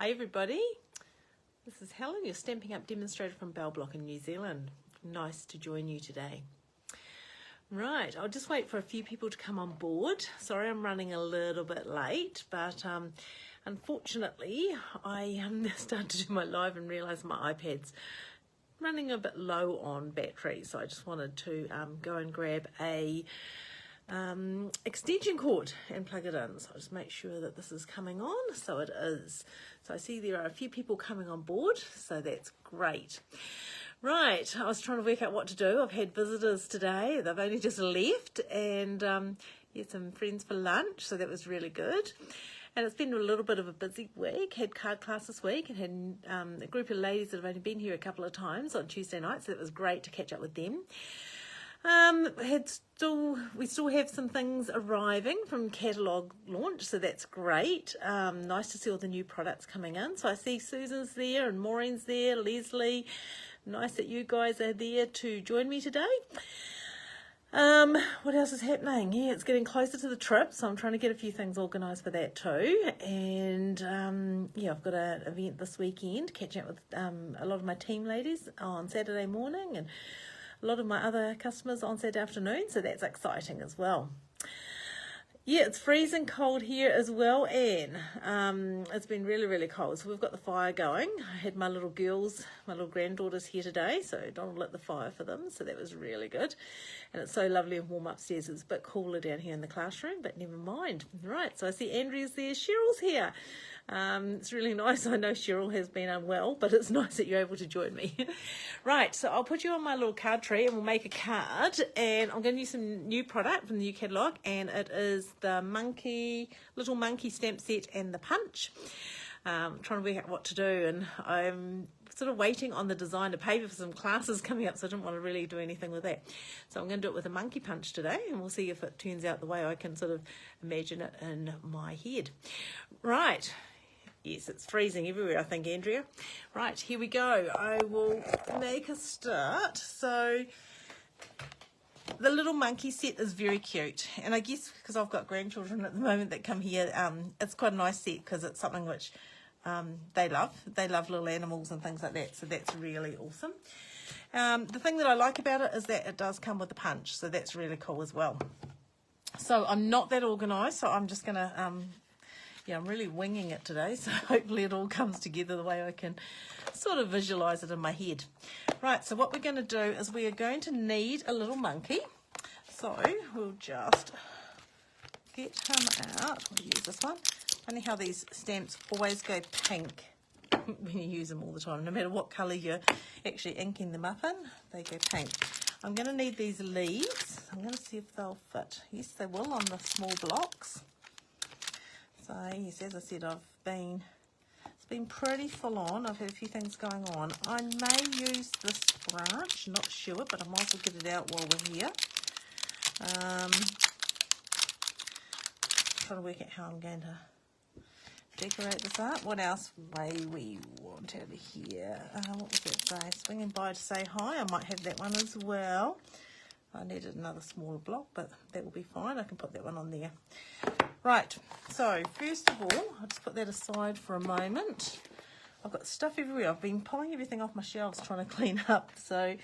Hi everybody, this is Helen, your Stampin' Up demonstrator from Bell Block in New Zealand. Nice to join you today. Right, I'll just wait for a few people to come on board. Sorry I'm running a little bit late, but unfortunately I started to do my live and realised my iPad's running a bit low on battery, so I just wanted to go and grab a extension cord and plug it in. So I'll just make sure that this is coming on. So it is. So I see there are a few people coming on board, so that's great. Right, I was trying to work out what to do. I've had visitors today. They've only just left, and had some friends for lunch, so that was really good. And it's been a little bit of a busy week. Had card class this week and had a group of ladies that have only been here a couple of times on Tuesday night, so it was great to catch up with them. We still have some things arriving from catalogue launch, so that's great. Nice to see all the new products coming in. So I see Susan's there and Maureen's there, Leslie. Nice that you guys are there to join me today. What else is happening? Yeah, it's getting closer to the trip, so I'm trying to get a few things organised for that too. And I've got an event this weekend, catching up with a lot of my team ladies on Saturday morning and a lot of my other customers on Saturday afternoon, so that's exciting as well. Yeah, it's freezing cold here as well, Anne. It's been really, really cold. So we've got the fire going. I had my little girls, my little granddaughters here today, so Donald lit the fire for them, so that was really good. And it's so lovely and warm upstairs. It's a bit cooler down here in the classroom, but never mind. Right, so I see Andrea's there, Cheryl's here. It's really nice. I know Cheryl has been unwell, but it's nice that you're able to join me. Right, so I'll put you on my little card tree and we'll make a card, and I'm going to use some new product from the new catalogue, and it is the little monkey stamp set and the punch. I'm trying to work out what to do, and I'm sort of waiting on the designer paper for some classes coming up, so I didn't want to really do anything with that. So I'm going to do it with a monkey punch today, and we'll see if it turns out the way I can sort of imagine it in my head. Right. Yes, it's freezing everywhere, I think, Andrea. Right, here we go. I will make a start. So the little monkey set is very cute. And I guess because I've got grandchildren at the moment that come here, it's quite a nice set because it's something which they love. They love little animals and things like that, so that's really awesome. The thing that I like about it is that it does come with a punch, so that's really cool as well. So I'm not that organised, so I'm just going to... I'm really winging it today, so hopefully it all comes together the way I can sort of visualise it in my head. Right, so what we're going to do is we are going to need a little monkey. So we'll just get him out. We'll use this one. Funny how these stamps always go pink when you use them all the time. No matter what colour you're actually inking them up in, they go pink. I'm going to need these leaves. I'm going to see if they'll fit. Yes, they will on the small blocks. So yes, as I said, it's been pretty full on. I've had a few things going on. I may use this branch, not sure, but I might as well get it out while we're here. Trying to work out how I'm going to decorate this up. What else may we want over here? What was that say? Swinging by to say hi. I might have that one as well. I needed another smaller block, but that will be fine. I can put that one on there. Right, so first of all, I'll just put that aside for a moment. I've got stuff everywhere. I've been pulling everything off my shelves trying to clean up, so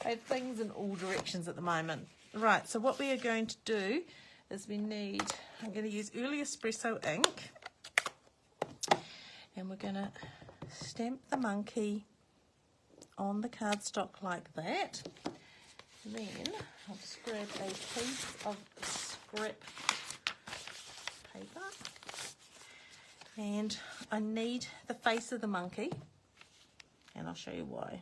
I have things in all directions at the moment. Right, so what we are going to do is I'm going to use Early Espresso ink, and we're going to stamp the monkey on the cardstock like that. And then I'll just grab a piece of scrap paper, and I need the face of the monkey, and I'll show you why.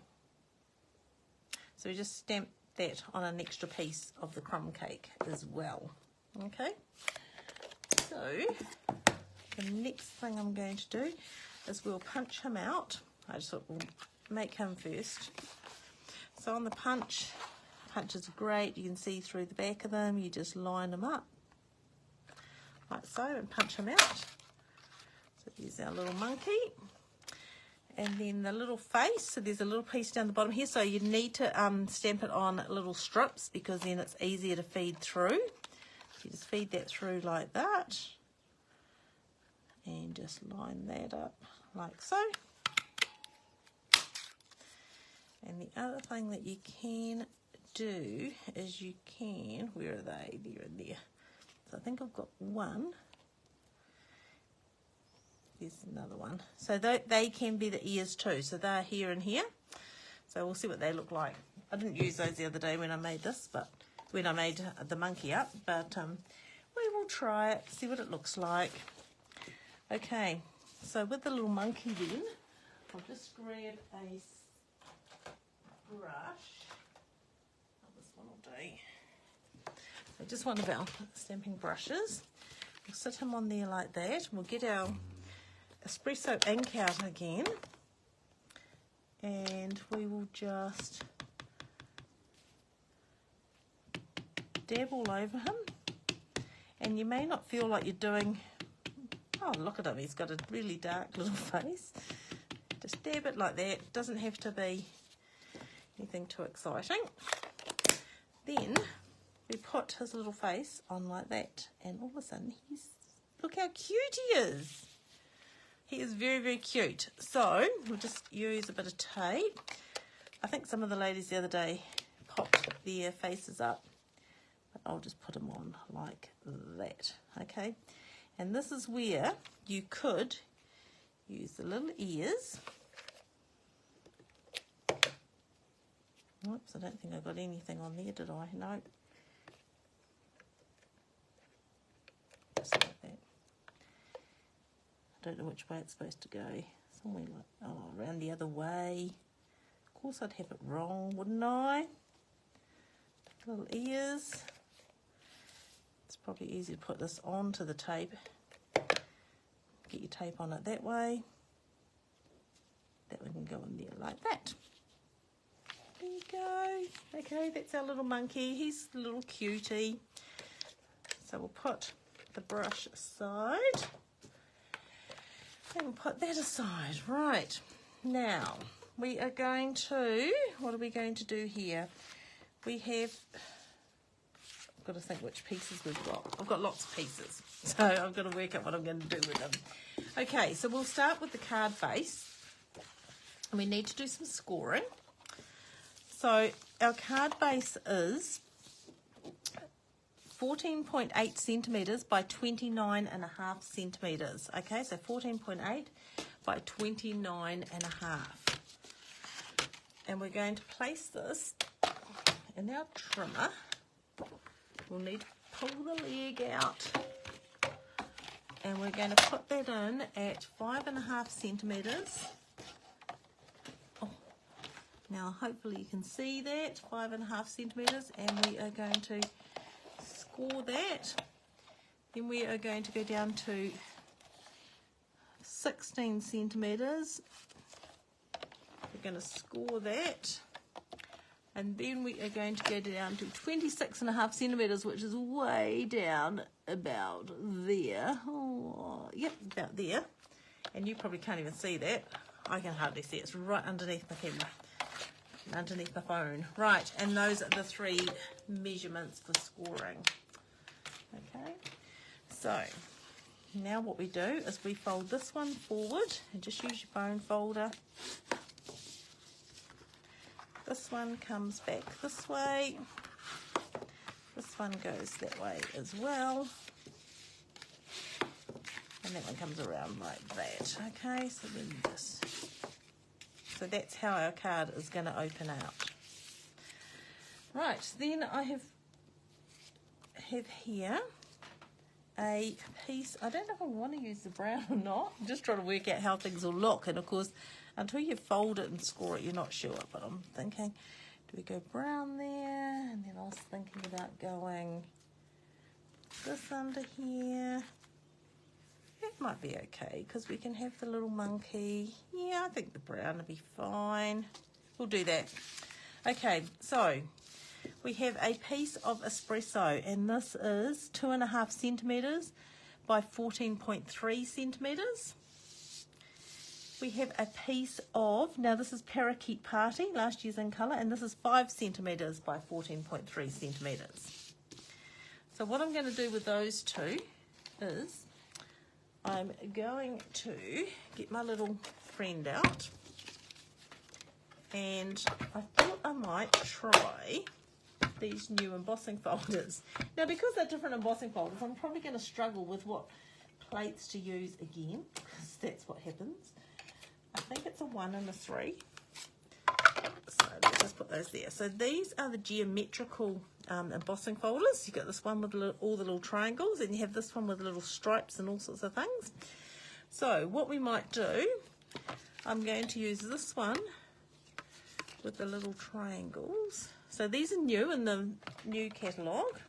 So we just stamp that on an extra piece of the crumb cake as well. Okay, so the next thing I'm going to do is we'll punch him out. I just thought we'll make him first. So on the punches are great. You can see through the back of them. You just line them up like so and punch them out. So there's our little monkey. And then the little face, so there's a little piece down the bottom here, so you need to stamp it on little strips because then it's easier to feed through. So you just feed that through like that and just line that up like so. And the other thing that you can do is you can, where are they? They're in there. So I think I've got one. There's another one. So they can be the ears too. So they're here and here. So we'll see what they look like. I didn't use those the other day when I made this, but when I made the monkey up, but we will try it, see what it looks like. Okay, so with the little monkey then, I'll just grab a brush. Oh, this one will do. So just one of our stamping brushes. We'll sit him on there like that. We'll get our espresso ink out again. And we will just dab all over him. And you may not feel like you're doing, oh look at him, he's got a really dark little face. Just dab it like that, doesn't have to be anything too exciting. Then we put his little face on like that, and all of a sudden look how cute he is. He is very, very cute. So we'll just use a bit of tape. I think some of the ladies the other day popped their faces up, but I'll just put them on like that, okay? And this is where you could use the little ears. Oops, I don't think I got anything on there, did I? No. Just like that. I don't know which way it's supposed to go. Somewhere like, oh, around the other way. Of course I'd have it wrong, wouldn't I? Little ears. It's probably easy to put this onto the tape. Get your tape on it that way. That one can go in there like that. There you go. Okay, that's our little monkey. He's a little cutie. So we'll put the brush aside. And we'll put that aside. Right. Now, we are going to, what are we going to do here? We have, I've got to think which pieces we've got. I've got lots of pieces. So I've got to work out what I'm going to do with them. Okay, so we'll start with the card base. And we need to do some scoring. So our card base is 14.8 centimetres by 29.5 centimetres. Okay, so 14.8 by 29.5. And we're going to place this in our trimmer. We'll need to pull the leg out. And we're going to put that in at 5.5 centimetres. Oh, now hopefully you can see that, 5.5 centimetres. And we are going to score that. Then we are going to go down to 16 centimetres. We're going to score that. And then we are going to go down to 26.5 centimetres, which is way down about there. Oh, yep, about there. And you probably can't even see that. I can hardly see it. It's right underneath my camera, underneath my phone. Right, and those are the three measurements for scoring. Okay, so now what we do is we fold this one forward and just use your bone folder. This one comes back this way. This one goes that way as well. And that one comes around like that. Okay, so then just, so that's how our card is going to open out. Right, then I have here a piece. I don't know if I want to use the brown or not. I'm just trying to work out how things will look. And of course, until you fold it and score it, you're not sure. But I'm thinking, do we go brown there? And then I was thinking about going this under here. That might be okay because we can have the little monkey. Yeah, I think the brown will be fine. We'll do that. Okay, so we have a piece of espresso, and this is 2.5 centimetres by 14.3 centimetres. We have a piece of, now this is Parakeet Party, last year's in colour, and this is 5 centimetres by 14.3 centimetres. So what I'm going to do with those two is I'm going to get my little friend out, and I thought I might try these new embossing folders. Now, because they're different embossing folders, I'm probably going to struggle with what plates to use again, because that's what happens. I think it's a 1 and a 3. So let's just put those there. So these are the geometrical embossing folders. You've got this one with all the little triangles, and you have this one with little stripes and all sorts of things. So what we might do, I'm going to use this one with the little triangles. So these are new in the new catalogue,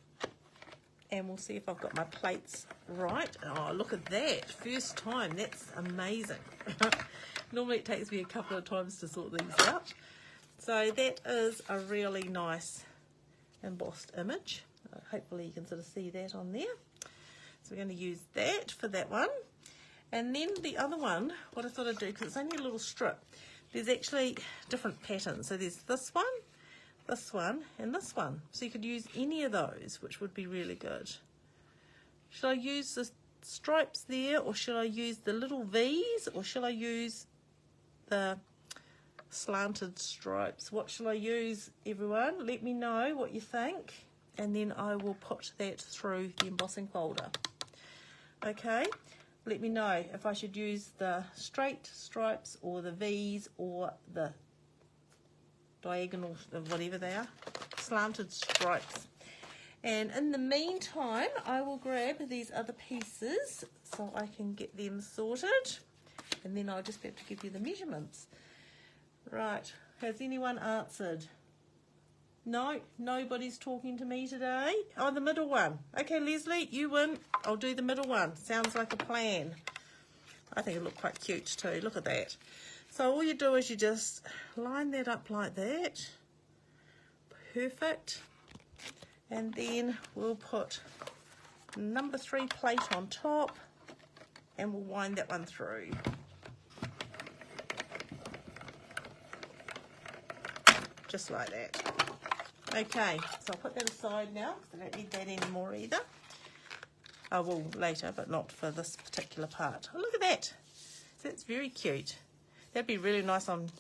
and we'll see if I've got my plates right. Oh, look at that, first time. That's amazing. Normally it takes me a couple of times to sort these out. So that is a really nice embossed image. Hopefully you can sort of see that on there. So we're going to use that for that one. And then the other one, what I thought I'd do, because it's only a little strip, there's actually different patterns. So there's this one, and this one. So you could use any of those, which would be really good. Should I use the stripes there, or should I use the little V's, or should I use the slanted stripes? What shall I use, everyone? Let me know what you think, and then I will put that through the embossing folder. Okay, let me know if I should use the straight stripes or the V's or the diagonal, whatever they are, slanted stripes. And in the meantime, I will grab these other pieces so I can get them sorted, and then I'll just have to give you the measurements. Right, has anyone answered? No, nobody's talking to me today. Oh, the middle one. Okay, Leslie, you win. I'll do the middle one. Sounds like a plan. I think it'll look quite cute too. Look at that. So all you do is you just line that up like that. Perfect. And then we'll put number 3 plate on top, and we'll wind that one through. Just like that. Okay, so I'll put that aside now because I don't need that anymore either. I will later, but not for this particular part. Oh, look at that. That's very cute. That'd be really nice on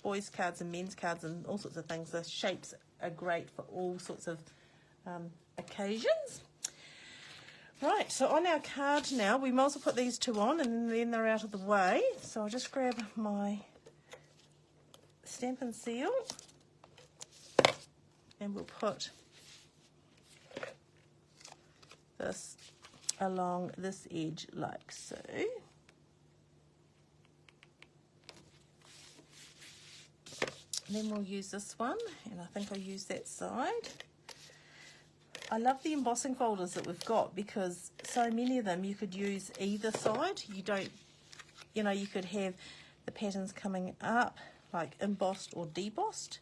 boys' cards and men's cards and all sorts of things. The shapes are great for all sorts of occasions. Right, so on our card now, we might as well put these 2 on, and then they're out of the way. So I'll just grab my Stampin' Seal, and we'll put this along this edge like so. And then we'll use this one, and I think I'll use that side. I love the embossing folders that we've got because so many of them you could use either side. You don't, you know, you could have the patterns coming up like embossed or debossed,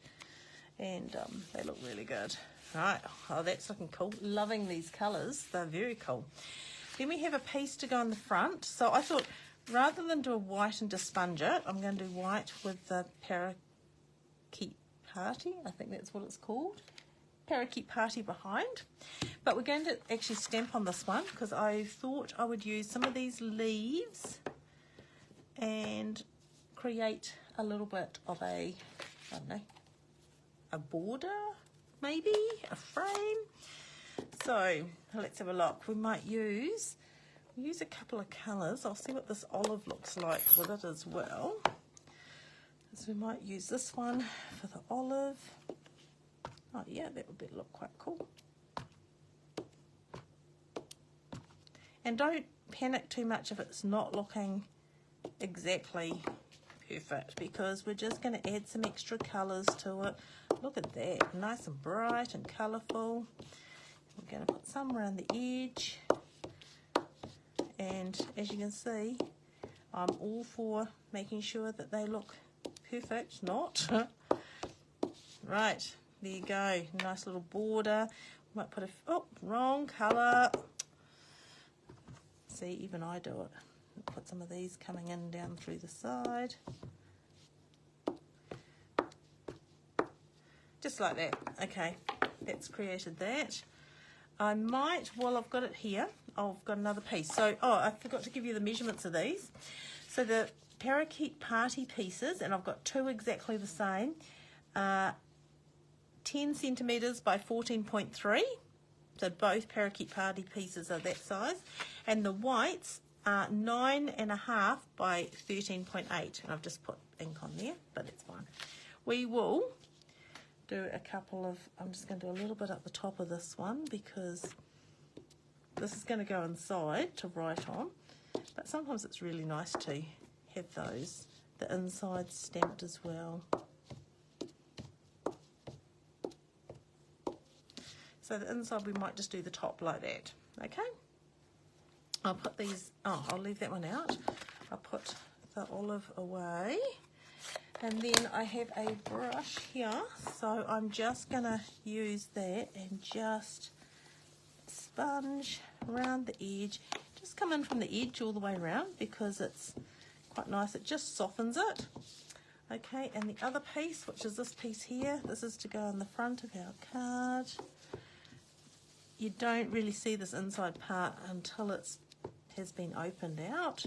and they look really good. Right, oh, that's looking cool. Loving these colours, they're very cool. Then we have a piece to go on the front. So I thought rather than do a white and just sponge it, I'm going to do white with the parakeet party. I think that's what it's called. Parakeet party behind. But we're going to actually stamp on this one because I thought I would use some of these leaves and create a little bit of a, I don't know, a border, maybe a frame. So let's have a look. We might use a couple of colours. I'll see what this olive looks like with it as well. So we might use this one for the olive. Oh yeah, that would look quite cool. And don't panic too much if it's not looking exactly perfect, because we're just going to add some extra colours to it. Look at that, nice and bright and colourful. We're going to put some around the edge, and as you can see, I'm all for making sure that they look perfect, not. Right, there you go, nice little border. Might put oh, wrong colour. See, even I do it. Put some of these coming in down through the side. Just like that. Okay, that's created that. I might, while I've got it here, I've got another piece. So, oh, I forgot to give you the measurements of these. So the parakeet party pieces, and I've got two exactly the same, 10 centimetres by 14.3. So both parakeet party pieces are that size. And the whites are 9.5 by 13.8. And I've just put ink on there, but it's fine. We will do a couple of, I'm just going to do a little bit up the top of this one because this is going to go inside to write on. But sometimes it's really nice to have those, the inside stamped as well. So the inside we might just do the top like that, okay? I'll put these, oh, I'll leave that one out. I'll put the olive away. And then I have a brush here, so I'm just going to use that and just sponge around the edge. Just come in from the edge all the way around because it's quite nice. It just softens it. Okay, and the other piece, which is this piece here, this is to go on the front of our card. You don't really see this inside part until it has been opened out.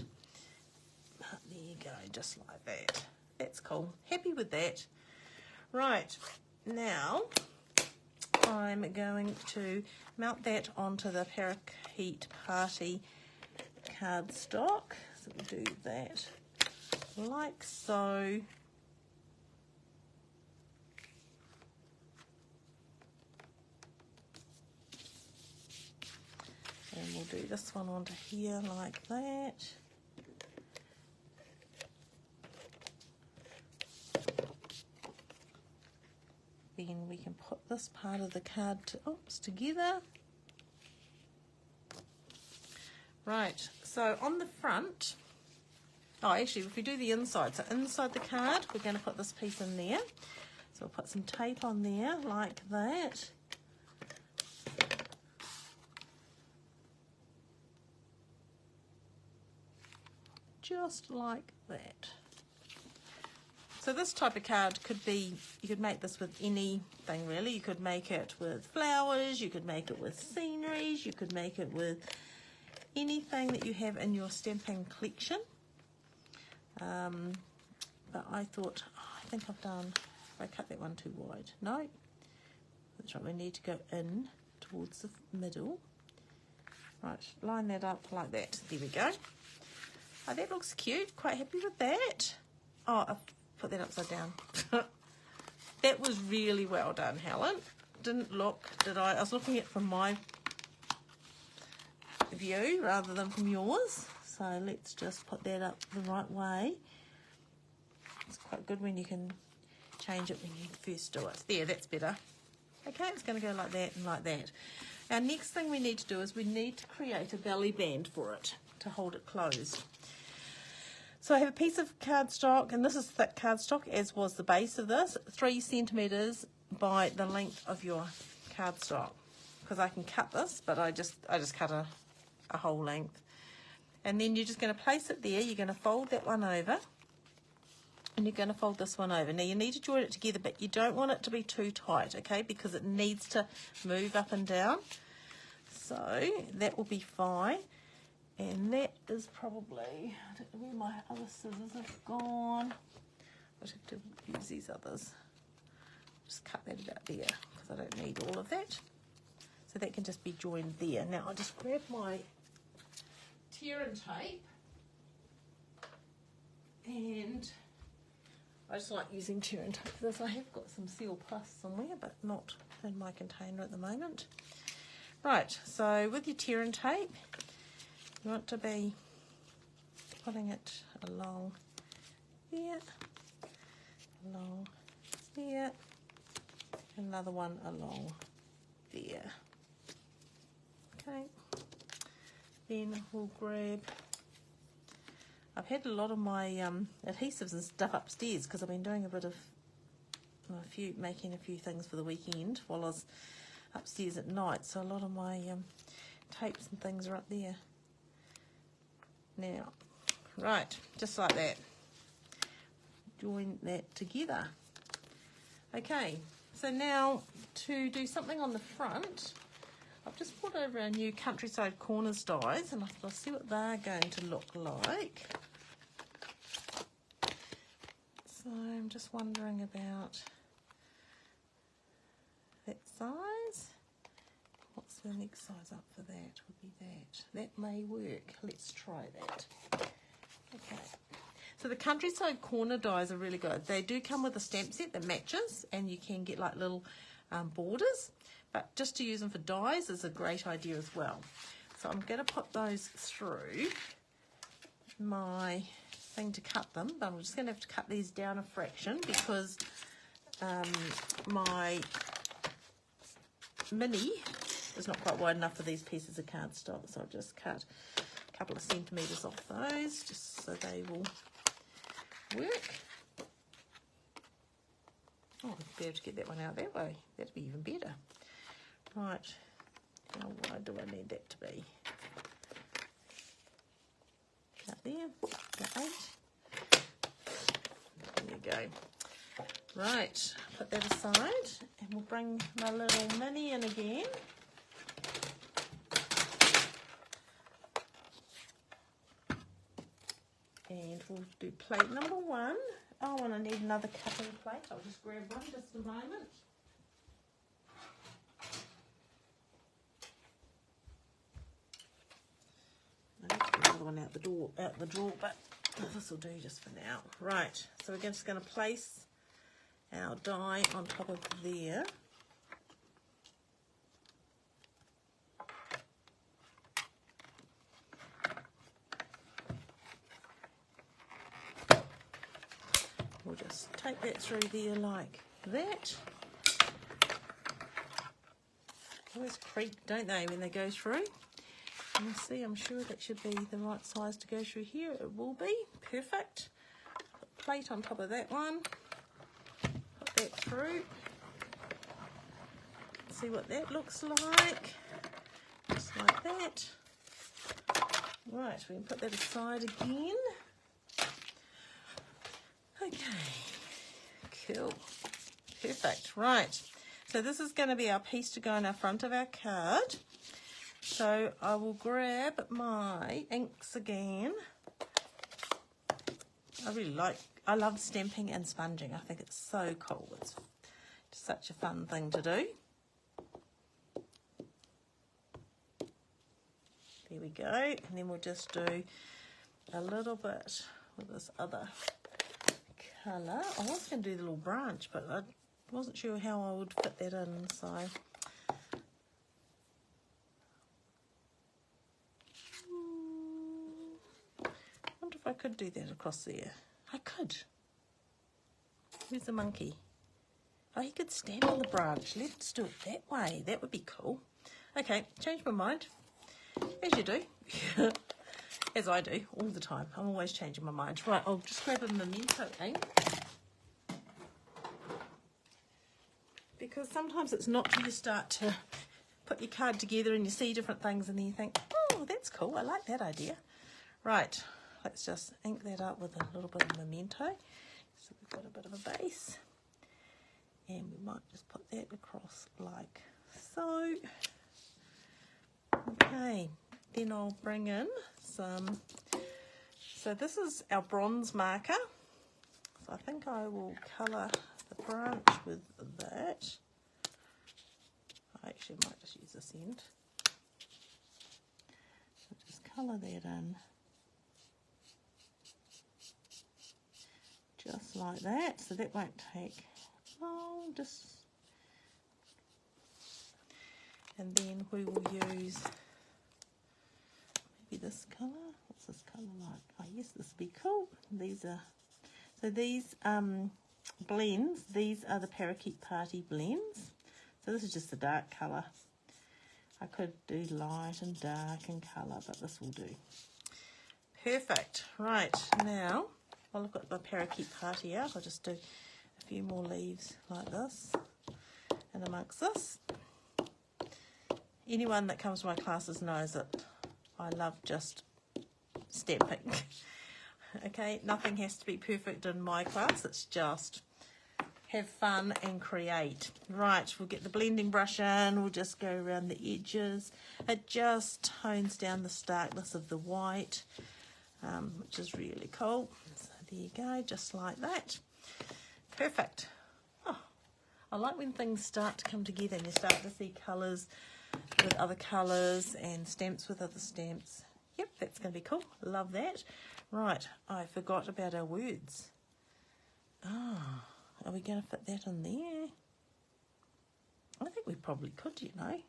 But there you go, just like that. That's cool. Happy with that. Right, now I'm going to mount that onto the parakeet party cardstock. So we'll do that like so. And we'll do this one onto here like that. Then we can put this part of the card together. Right, so on the front, oh actually if we do the inside, so inside the card we're going to put this piece in there. So we'll put some tape on there like that. Just like that. So this type of card could be, you could make this with anything really. You could make it with flowers, you could make it with sceneries, you could make it with anything that you have in your stamping collection. But I thought, oh, I think I've done, I cut that one too wide. No, that's right, we need to go in towards the middle. Right, line that up like that. There we go. Oh, that looks cute. Quite happy with that. Oh, I've put that upside down. That was really well done, Helen. Didn't look, did I? I was looking at it from my view rather than from yours. So let's just put that up the right way. It's quite good when you can change it when you first do it. There, that's better. Okay, it's going to go like that and like that. Our next thing we need to do is we need to create a belly band for it to hold it closed. So I have a piece of cardstock, and this is thick cardstock, as was the base of this, 3 centimetres by the length of your cardstock. Because I can cut this, but I just cut a whole length. And then you're just going to place it there. You're going to fold that one over, and you're going to fold this one over. Now you need to join it together, but you don't want it to be too tight, okay? Because it needs to move up and down. So that will be fine. And that is probably, I don't know where my other scissors have gone. I have to use these others. Just cut that about there because I don't need all of that. So that can just be joined there. Now I'll just grab my tear and tape. And I just like using tear and tape for this. I have got some Seal Plus somewhere, but not in my container at the moment. Right, so with your tear and tape, you want to be putting it along there, along there, another one along there. Okay, then we'll grab, I've had a lot of my adhesives and stuff upstairs because I've been doing a bit of, making a few things for the weekend while I was upstairs at night, so a lot of my tapes and things are up there. Now, right, just like that. Join that together. Okay, so now to do something on the front, I've just brought over our new Countryside Corners dies, and I thought I'll see what they're going to look like. So I'm just wondering about that size. What's the next size up for that? Would be that. That may work. Let's try that. Okay. So the Countryside Corner dies are really good. They do come with a stamp set that matches, and you can get like little borders. But just to use them for dies is a great idea as well. So I'm going to put those through my thing to cut them, but I'm just going to have to cut these down a fraction because my mini is not quite wide enough for these pieces of cardstock. So I'll just cut a couple of centimetres off those just so they will work. Oh, I'll be able to get that one out that way. That'd be even better. Right, how wide do I need that to be? About there, about 8. There you go. Right, put that aside, and we'll bring my little mini in again. And we'll do plate number 1. Oh, and I need another cutting plate. I'll just grab one just a moment. Another one out the drawer, but this will do just for now. Right, so we're just going to place our die on top of there. We'll just take that through there like that. Always creak, don't they, when they go through? You see, I'm sure that should be the right size to go through here. It will be. Perfect. Put plate on top of that one. Put that through. See what that looks like. Just like that. Right, we can put that aside again. Okay. Cool. Perfect. Right. So this is going to be our piece to go in our front of our card. So I will grab my inks again. I love stamping and sponging. I think it's so cool. It's just such a fun thing to do. There we go. And then we'll just do a little bit with this other colour. I was going to do the little branch, but I wasn't sure how I would fit that in, so... I could do that across there. I could. Where's the monkey? Oh, he could stand on the branch. Let's do it that way. That would be cool. Okay, change my mind. As you do. As I do all the time. I'm always changing my mind. Right, I'll just grab a memento ink. Because sometimes it's not till you start to put your card together and you see different things and then you think, oh, that's cool. I like that idea. Right. Let's just ink that up with a little bit of memento. So we've got a bit of a base. And we might just put that across like so. Okay, then I'll bring in some, so this is our bronze marker. So I think I will colour the branch with that. I actually might just use this end. So just colour that in. Just like that, so that won't take long, and then we will use maybe this colour. What's this colour like? Oh yes, this will be cool. These blends, these are the Parakeet Party blends. So this is just the dark colour. I could do light and dark and colour, but this will do. Perfect. Right, now while I've got my Parakeet Party out, I'll just do a few more leaves like this and amongst this. Anyone that comes to my classes knows that I love just stamping. Okay, nothing has to be perfect in my class, it's just have fun and create. Right, we'll get the blending brush in. We'll just go around the edges. It just tones down the starkness of the white, which is really cool. So there you go, just like that. Perfect. Oh, I like when things start to come together and you start to see colours with other colours and stamps with other stamps. Yep, that's going to be cool. Love that. Right, I forgot about our words. Oh, are we going to fit that in there? I think we probably could, you know.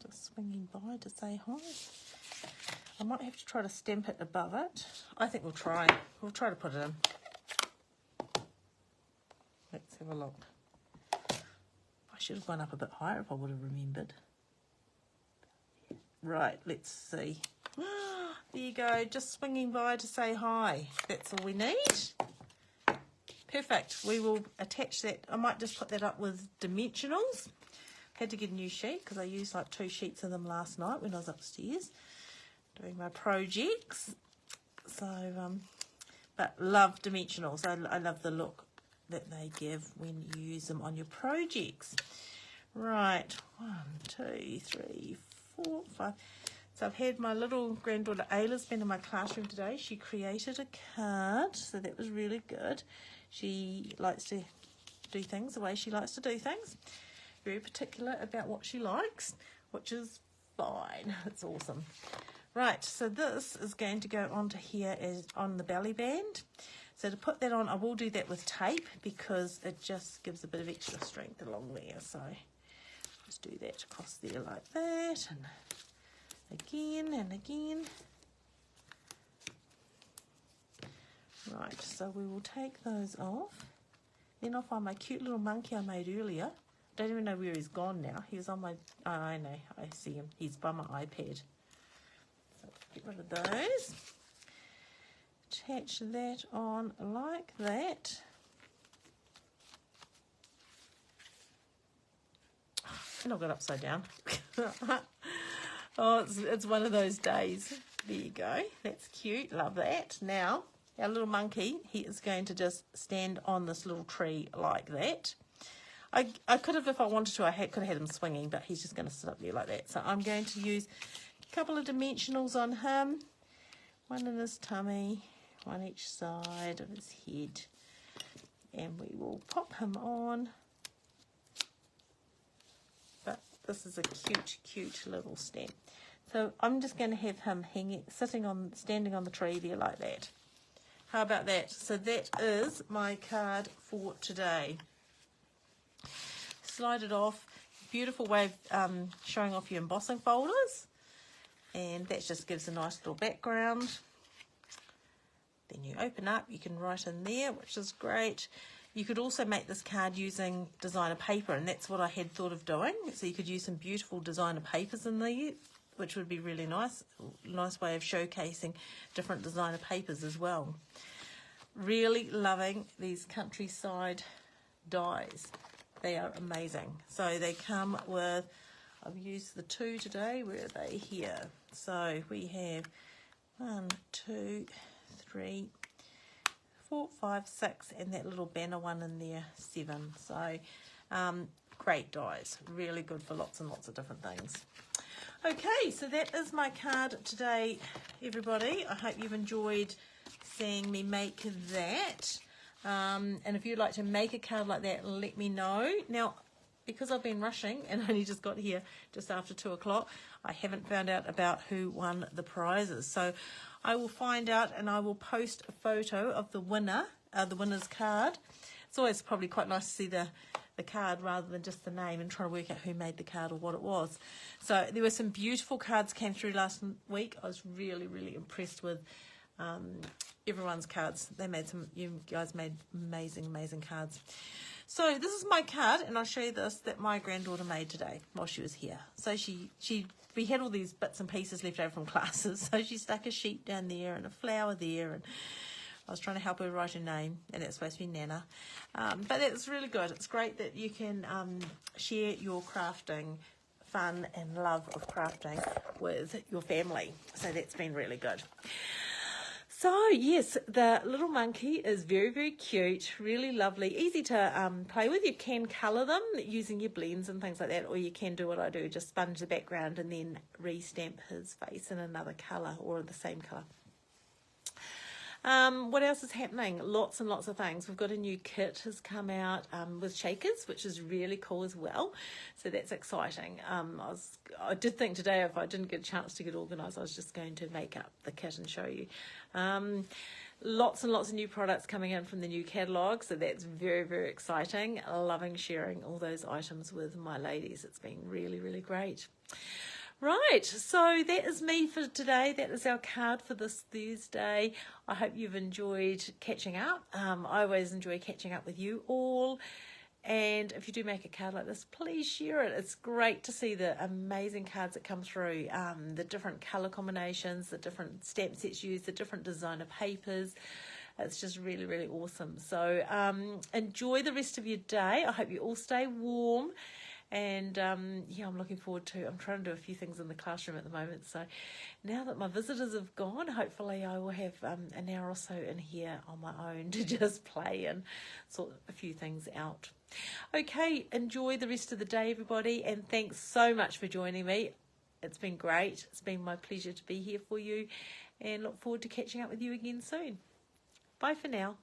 Just swinging by to say hi. I might have to try to stamp it above it. I think we'll try. We'll try to put it in. Let's have a look. I should have gone up a bit higher if I would have remembered. Right, let's see. There you go, just swinging by to say hi. That's all we need. Perfect. We will attach that. I might just put that up with dimensionals. Had to get a new sheet because I used like 2 sheets of them last night when I was upstairs doing my projects. So, but love dimensionals. I love the look that they give when you use them on your projects. Right, 1, 2, 3, 4, 5. So I've had my little granddaughter Ayla's been in my classroom today. She created a card, so that was really good. She likes to do things the way she likes to do things. Very particular about what she likes, which is fine. It's awesome. Right, so this is going to go onto here as on the belly band. So to put that on, I will do that with tape because it just gives a bit of extra strength along there. So just do that across there like that, and again and again. Right, so we will take those off. Then I'll find my cute little monkey I made earlier. Don't even know where he's gone now. He was on my, oh, I know, I see him. He's by my iPad. So get rid of those. Attach that on like that. And I've got it upside down. Oh, it's one of those days. There you go. That's cute. Love that. Now, our little monkey, he is going to just stand on this little tree like that. I could have, if I wanted to, could have had him swinging, but he's just going to sit up there like that. So I'm going to use a couple of dimensionals on him. One in his tummy, one each side of his head. And we will pop him on. But this is a cute, cute little stamp. So I'm just going to have him standing on the tree there like that. How about that? So that is my card for today. Slide it off. Beautiful way of showing off your embossing folders. And that just gives a nice little background. Then you open up, you can write in there, which is great. You could also make this card using designer paper, and that's what I had thought of doing. So you could use some beautiful designer papers in there, which would be really nice. Nice way of showcasing different designer papers as well. Really loving these countryside dies. They are amazing. So they come with, I've used the 2 today. Where are they? Here. So we have 1, 2, 3, 4, 5, 6, and that little banner one in there, 7. So great dies. Really good for lots and lots of different things. Okay, so that is my card today, everybody. I hope you've enjoyed seeing me make that. And if you'd like to make a card like that, let me know. Now, because I've been rushing and only just got here just after 2 o'clock, I haven't found out about who won the prizes. So I will find out and I will post a photo of the winner, the winner's card. It's always probably quite nice to see the card rather than just the name and try to work out who made the card or what it was. So there were some beautiful cards came through last week. I was really, really impressed with everyone's cards. You guys made amazing, amazing cards. So this is my card, and I'll show you this that my granddaughter made today while she was here. So we had all these bits and pieces left over from classes, so she stuck a sheep down there and a flower there, and I was trying to help her write her name, and it's supposed to be Nana. But it's really good. It's great that you can share your crafting fun and love of crafting with your family. So that's been really good. So yes, the little monkey is very, very cute, really lovely, easy to play with. You can colour them using your blends and things like that, or you can do what I do, just sponge the background and then re-stamp his face in another colour or the same colour. What else is happening? Lots and lots of things. We've got a new kit has come out with shakers, which is really cool as well. So that's exciting. I did think today if I didn't get a chance to get organised, I was just going to make up the kit and show you. Lots and lots of new products coming in from the new catalogue, so that's very, very exciting. Loving sharing all those items with my ladies. It's been really, really great. Right, so that is me for today. That is our card for this Thursday. I hope you've enjoyed catching up. I always enjoy catching up with you all. And if you do make a card like this, please share it. It's great to see the amazing cards that come through, the different colour combinations, the different stamp sets used, the different designer papers. It's just really, really awesome. So enjoy the rest of your day. I hope you all stay warm. And yeah, I'm looking forward to, I'm trying to do a few things in the classroom at the moment. So now that my visitors have gone, hopefully I will have an hour or so in here on my own to just play and sort a few things out. Okay, enjoy the rest of the day, everybody. And thanks so much for joining me. It's been great. It's been my pleasure to be here for you and look forward to catching up with you again soon. Bye for now.